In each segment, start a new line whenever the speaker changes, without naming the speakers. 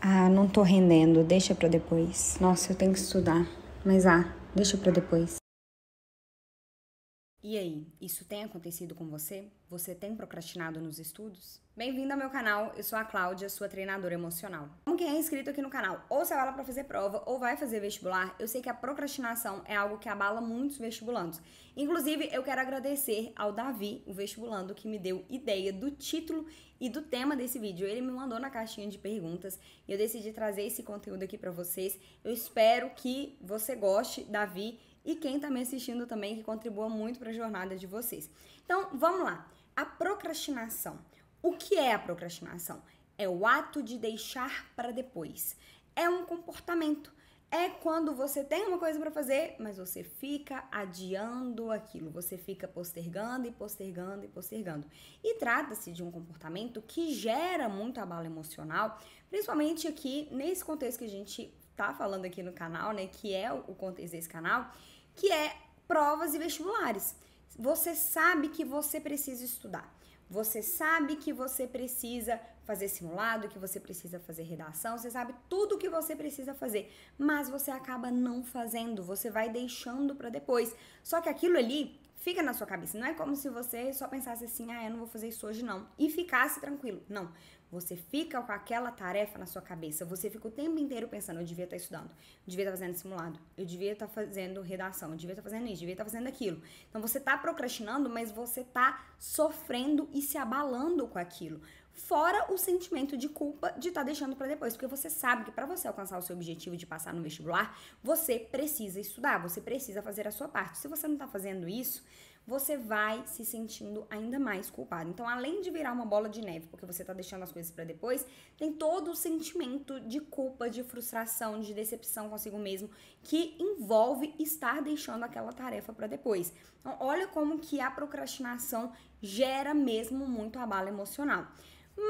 Ah, não tô rendendo, deixa pra depois. Nossa, eu tenho que estudar. Mas deixa pra depois. E aí, isso tem acontecido com você? Você tem procrastinado nos estudos? Bem-vindo ao meu canal, eu sou a Cláudia, sua treinadora emocional. Como quem é inscrito aqui no canal, ou saiu lá para fazer prova, ou vai fazer vestibular, eu sei que a procrastinação é algo que abala muitos vestibulandos. Inclusive, eu quero agradecer ao Davi, o vestibulando, que me deu ideia do título e do tema desse vídeo. Ele me mandou na caixinha de perguntas e eu decidi trazer esse conteúdo aqui para vocês. Eu espero que você goste, Davi, e quem está me assistindo também, que contribua muito para a jornada de vocês. Então, vamos lá. A procrastinação. O que é a procrastinação? É o ato de deixar para depois. É um comportamento. É quando você tem uma coisa para fazer, mas você fica adiando aquilo. Você fica postergando e postergando e postergando. E trata-se de um comportamento que gera muito abalo emocional, principalmente aqui nesse contexto que a gente tá falando aqui no canal, né, que é o contexto desse canal, que é provas e vestibulares. Você sabe que você precisa estudar. Você sabe que você precisa fazer simulado, que você precisa fazer redação, você sabe tudo o que você precisa fazer, mas você acaba não fazendo, você vai deixando para depois. Só que aquilo ali fica na sua cabeça, não é como se você só pensasse assim, eu não vou fazer isso hoje não, e ficasse tranquilo. Não, você fica com aquela tarefa na sua cabeça, você fica o tempo inteiro pensando, eu devia estar estudando, eu devia estar fazendo simulado, eu devia estar fazendo redação, eu devia estar fazendo isso, eu devia estar fazendo aquilo. Então você está procrastinando, mas você está sofrendo e se abalando com aquilo. Fora o sentimento de culpa de estar deixando para depois, porque você sabe que para você alcançar o seu objetivo de passar no vestibular, você precisa estudar, você precisa fazer a sua parte. Se você não está fazendo isso, você vai se sentindo ainda mais culpado. Então, além de virar uma bola de neve, porque você tá deixando as coisas para depois, tem todo o sentimento de culpa, de frustração, de decepção consigo mesmo, que envolve estar deixando aquela tarefa para depois. Então, olha como que a procrastinação gera mesmo muito abalo emocional.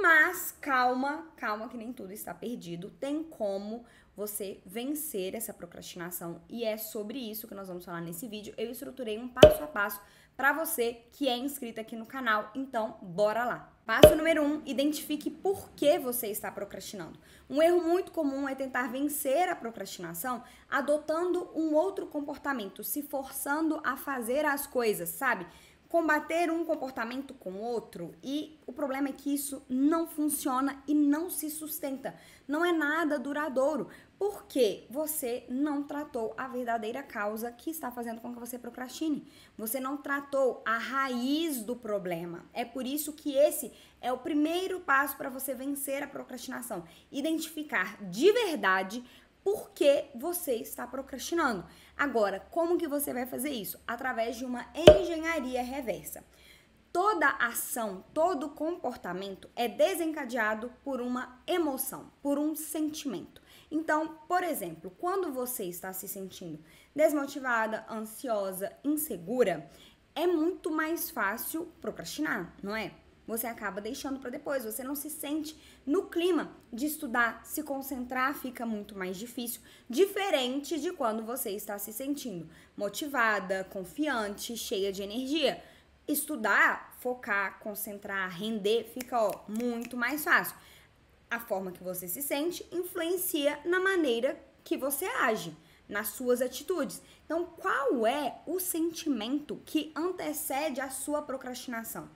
Mas calma que nem tudo está perdido. Tem como você vencer essa procrastinação e é sobre isso que nós vamos falar nesse vídeo. Eu estruturei um passo a passo para você que é inscrito aqui no canal, então bora lá. Passo número 1, identifique por que você está procrastinando. Um erro muito comum é tentar vencer a procrastinação adotando um outro comportamento, se forçando a fazer as coisas, sabe? Combater um comportamento com outro, e o problema é que isso não funciona e não se sustenta, não é nada duradouro, porque você não tratou a verdadeira causa que está fazendo com que você procrastine, você não tratou a raiz do problema. É por isso que esse é o primeiro passo para você vencer a procrastinação, identificar de verdade por que você está procrastinando. Agora, como que você vai fazer isso? Através de uma engenharia reversa. Toda ação, todo comportamento é desencadeado por uma emoção, por um sentimento. Então, por exemplo, quando você está se sentindo desmotivada, ansiosa, insegura, é muito mais fácil procrastinar, não é? Você acaba deixando para depois, você não se sente no clima de estudar, se concentrar fica muito mais difícil, diferente de quando você está se sentindo motivada, confiante, cheia de energia. Estudar, focar, concentrar, render fica muito mais fácil. A forma que você se sente influencia na maneira que você age, nas suas atitudes. Então, qual é o sentimento que antecede a sua procrastinação?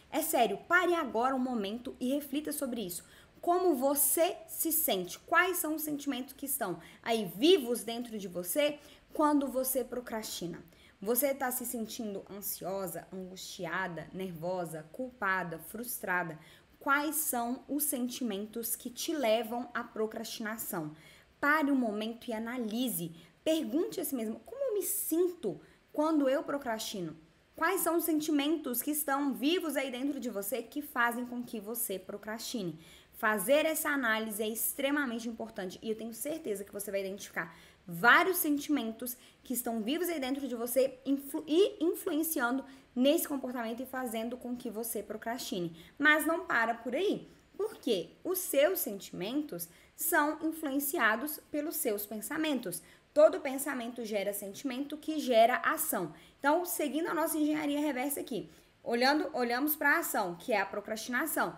É sério, pare agora um momento e reflita sobre isso. Como você se sente? Quais são os sentimentos que estão aí vivos dentro de você quando você procrastina? Você está se sentindo ansiosa, angustiada, nervosa, culpada, frustrada? Quais são os sentimentos que te levam à procrastinação? Pare um momento e analise. Pergunte a si mesmo, como eu me sinto quando eu procrastino? Quais são os sentimentos que estão vivos aí dentro de você que fazem com que você procrastine? Fazer essa análise é extremamente importante e eu tenho certeza que você vai identificar vários sentimentos que estão vivos aí dentro de você e influenciando nesse comportamento e fazendo com que você procrastine. Mas não para por aí, porque os seus sentimentos são influenciados pelos seus pensamentos. Todo pensamento gera sentimento que gera ação. Então, seguindo a nossa engenharia reversa aqui, olhamos para a ação, que é a procrastinação.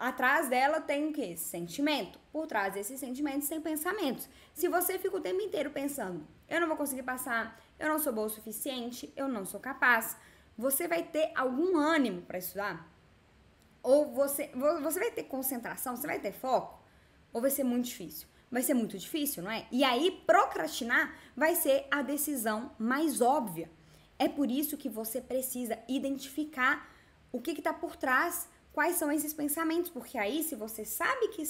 atrás dela tem o quê? Sentimento. Por trás desses sentimentos tem pensamentos. Se você fica o tempo inteiro pensando, eu não vou conseguir passar, eu não sou boa o suficiente, eu não sou capaz, você vai ter algum ânimo para estudar? Ou você vai ter concentração, você vai ter foco? Ou vai ser muito difícil? Vai ser muito difícil, não é? E aí, procrastinar vai ser a decisão mais óbvia. É por isso que você precisa identificar o que está por trás, quais são esses pensamentos, porque aí, se você sabe que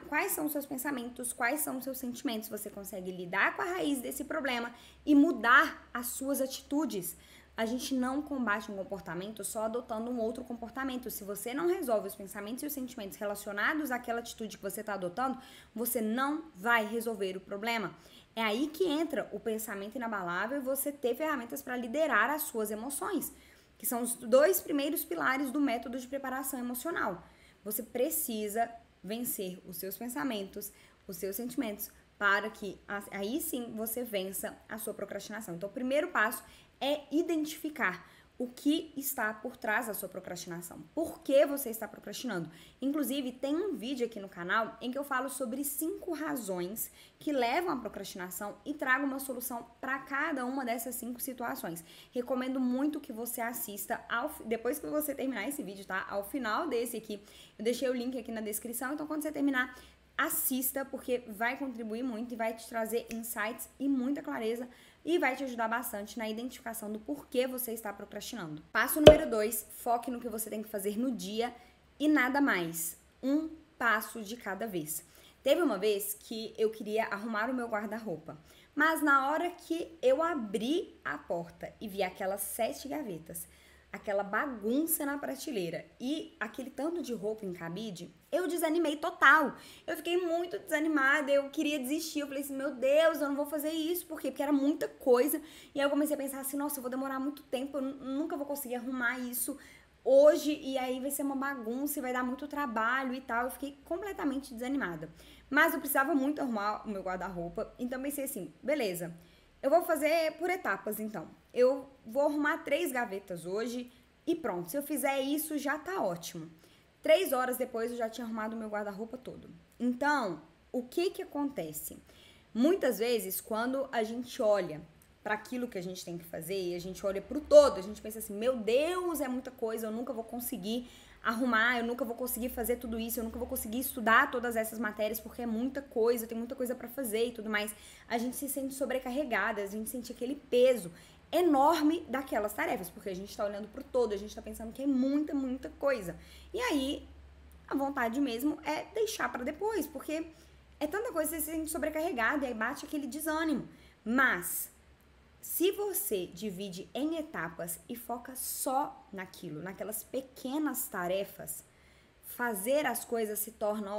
quais são os seus pensamentos, quais são os seus sentimentos, você consegue lidar com a raiz desse problema e mudar as suas atitudes. A gente não combate um comportamento só adotando um outro comportamento. Se você não resolve os pensamentos e os sentimentos relacionados àquela atitude que você está adotando, você não vai resolver o problema. É aí que entra o pensamento inabalável e você ter ferramentas para liderar as suas emoções, que são os 2 primeiros pilares do método de preparação emocional. Você precisa vencer os seus pensamentos, os seus sentimentos, para que aí sim você vença a sua procrastinação. Então, o primeiro passo é identificar o que está por trás da sua procrastinação. Por que você está procrastinando? Inclusive, tem um vídeo aqui no canal em que eu falo sobre 5 razões que levam à procrastinação e trago uma solução para cada uma dessas 5 situações. Recomendo muito que você assista depois que você terminar esse vídeo, tá? Ao final desse aqui, eu deixei o link aqui na descrição, então quando você terminar, assista, porque vai contribuir muito e vai te trazer insights e muita clareza e vai te ajudar bastante na identificação do porquê você está procrastinando. Passo número 2, foque no que você tem que fazer no dia e nada mais. Um passo de cada vez. Teve uma vez que eu queria arrumar o meu guarda-roupa, mas na hora que eu abri a porta e vi aquelas 7 gavetas, aquela bagunça na prateleira e aquele tanto de roupa em cabide, eu desanimei total. Eu fiquei muito desanimada, eu queria desistir. Eu falei assim, meu Deus, eu não vou fazer isso. Por quê? Porque era muita coisa. E aí eu comecei a pensar assim, nossa, eu vou demorar muito tempo, eu nunca vou conseguir arrumar isso hoje. E aí vai ser uma bagunça e vai dar muito trabalho e tal. Eu fiquei completamente desanimada. Mas eu precisava muito arrumar o meu guarda-roupa. Então pensei assim, beleza, eu vou fazer por etapas então. Eu vou arrumar 3 gavetas hoje e pronto. Se eu fizer isso, já tá ótimo. 3 horas depois eu já tinha arrumado o meu guarda-roupa todo. Então, o que acontece? Muitas vezes, quando a gente olha para aquilo que a gente tem que fazer e a gente olha pro todo, a gente pensa assim, meu Deus, é muita coisa, eu nunca vou conseguir arrumar, eu nunca vou conseguir fazer tudo isso, eu nunca vou conseguir estudar todas essas matérias porque é muita coisa, tem muita coisa para fazer e tudo mais. A gente se sente sobrecarregada, a gente sente aquele peso enorme daquelas tarefas, porque a gente está olhando pro todo, a gente está pensando que é muita, muita coisa. E aí, a vontade mesmo é deixar para depois, porque é tanta coisa que você se sente sobrecarregada e aí bate aquele desânimo. Mas se você divide em etapas e foca só naquilo, naquelas pequenas tarefas, fazer as coisas se torna,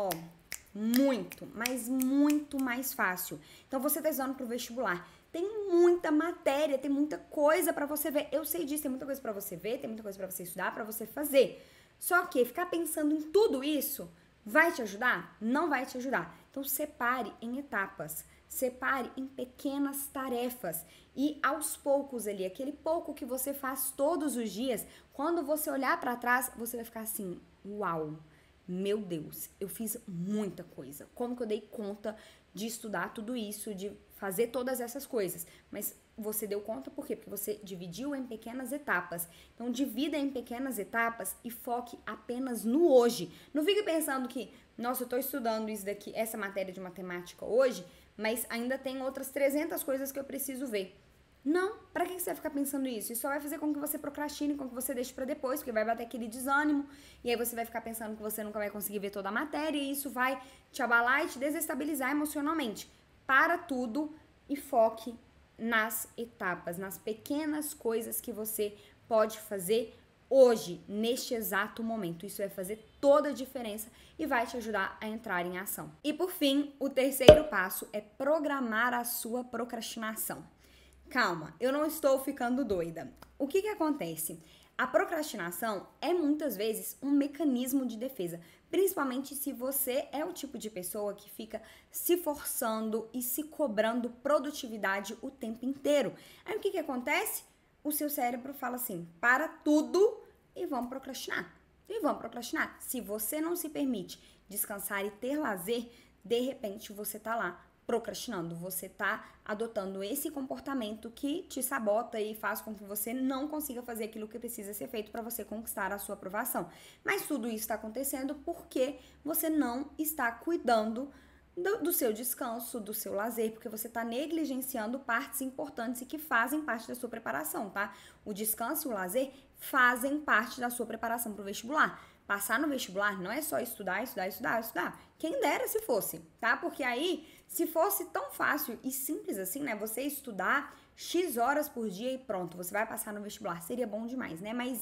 muito, mas muito mais fácil. Então, você está estudando para o vestibular. Tem muita matéria, tem muita coisa para você ver. Eu sei disso, tem muita coisa para você ver, tem muita coisa para você estudar, para você fazer. Só que ficar pensando em tudo isso vai te ajudar? Não vai te ajudar. Então, separe em etapas. Separe em pequenas tarefas e aos poucos ali, aquele pouco que você faz todos os dias, quando você olhar para trás, você vai ficar assim, uau, meu Deus, eu fiz muita coisa. Como que eu dei conta de estudar tudo isso, de fazer todas essas coisas? Mas você deu conta por quê? Porque você dividiu em pequenas etapas. Então, divida em pequenas etapas e foque apenas no hoje. Não fique pensando que, nossa, eu tô estudando isso daqui, essa matéria de matemática hoje, mas ainda tem outras 300 coisas que eu preciso ver. Não, pra que você vai ficar pensando isso? Isso só vai fazer com que você procrastine, com que você deixe pra depois, porque vai bater aquele desânimo, e aí você vai ficar pensando que você nunca vai conseguir ver toda a matéria, e isso vai te abalar e te desestabilizar emocionalmente. Para tudo e foque nas etapas, nas pequenas coisas que você pode fazer hoje, neste exato momento. Isso vai fazer toda a diferença e vai te ajudar a entrar em ação. E por fim, o terceiro passo é programar a sua procrastinação. Calma, eu não estou ficando doida. O que acontece? A procrastinação é muitas vezes um mecanismo de defesa, principalmente se você é o tipo de pessoa que fica se forçando e se cobrando produtividade o tempo inteiro. Aí o que acontece? O seu cérebro fala assim, para tudo e vamos procrastinar. e vão procrastinar. Se você não se permite descansar e ter lazer, de repente você tá lá procrastinando, você tá adotando esse comportamento que te sabota e faz com que você não consiga fazer aquilo que precisa ser feito para você conquistar a sua aprovação. Mas tudo isso está acontecendo porque você não está cuidando do seu descanso, do seu lazer, porque você está negligenciando partes importantes e que fazem parte da sua preparação, tá? O descanso e o lazer fazem parte da sua preparação para o vestibular. Passar no vestibular não é só estudar, estudar, estudar, estudar. Quem dera se fosse, tá? Porque aí, se fosse tão fácil e simples assim, né? Você estudar X horas por dia e pronto, você vai passar no vestibular. Seria bom demais, né? Mas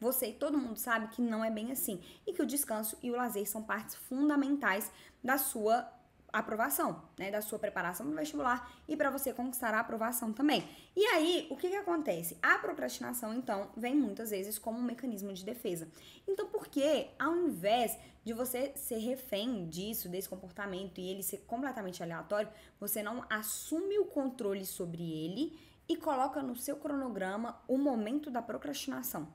você e todo mundo sabe que não é bem assim. E que o descanso e o lazer são partes fundamentais da sua aprovação, né, da sua preparação no vestibular e para você conquistar a aprovação também. E aí, o que acontece? A procrastinação, então, vem muitas vezes como um mecanismo de defesa. Então, por que, ao invés de você ser refém disso, desse comportamento e ele ser completamente aleatório, você não assume o controle sobre ele e coloca no seu cronograma o momento da procrastinação?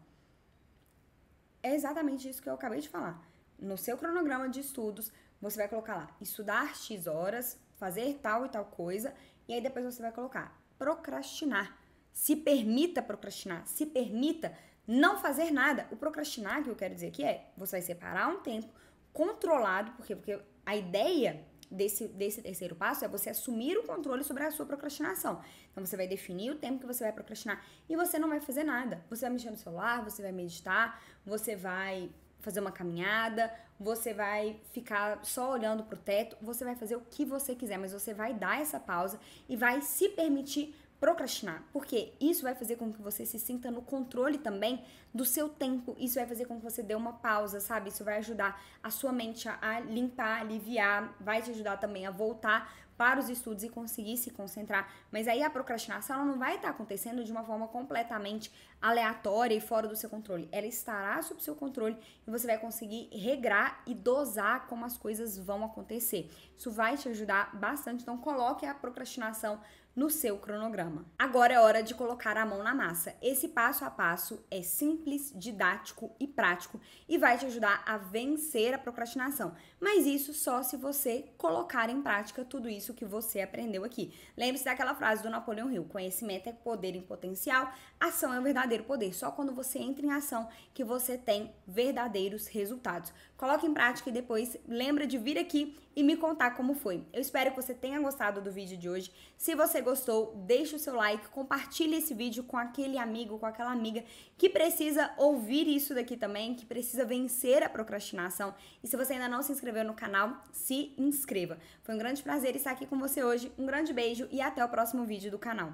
É exatamente isso que eu acabei de falar. No seu cronograma de estudos, você vai colocar lá, estudar X horas, fazer tal e tal coisa, e aí depois você vai colocar procrastinar. Se permita procrastinar, se permita não fazer nada. O procrastinar, que eu quero dizer aqui você vai separar um tempo controlado, porque a ideia desse terceiro passo é você assumir o controle sobre a sua procrastinação. Então, você vai definir o tempo que você vai procrastinar e você não vai fazer nada. Você vai mexer no celular, você vai meditar, você vai fazer uma caminhada, você vai ficar só olhando pro teto, você vai fazer o que você quiser, mas você vai dar essa pausa e vai se permitir procrastinar, porque isso vai fazer com que você se sinta no controle também do seu tempo, isso vai fazer com que você dê uma pausa, sabe? Isso vai ajudar a sua mente a limpar, aliviar, vai te ajudar também a voltar para os estudos e conseguir se concentrar. Mas aí a procrastinação ela não vai estar acontecendo de uma forma completamente aleatória e fora do seu controle. Ela estará sob seu controle e você vai conseguir regrar e dosar como as coisas vão acontecer. Isso vai te ajudar bastante, então coloque a procrastinação no seu cronograma. Agora é hora de colocar a mão na massa. Esse passo a passo é simples, didático e prático e vai te ajudar a vencer a procrastinação. Mas isso só se você colocar em prática tudo isso que você aprendeu aqui. Lembre-se daquela frase do Napoleão Hill: conhecimento é poder em potencial, ação é o verdadeiro poder. Só quando você entra em ação que você tem verdadeiros resultados. Coloque em prática e depois lembra de vir aqui e me contar como foi. Eu espero que você tenha gostado do vídeo de hoje. Se você gostou, deixa o seu like, compartilhe esse vídeo com aquele amigo, com aquela amiga que precisa ouvir isso daqui também, que precisa vencer a procrastinação. E se você ainda não se inscreveu no canal, se inscreva. Foi um grande prazer estar aqui com você hoje. Um grande beijo e até o próximo vídeo do canal.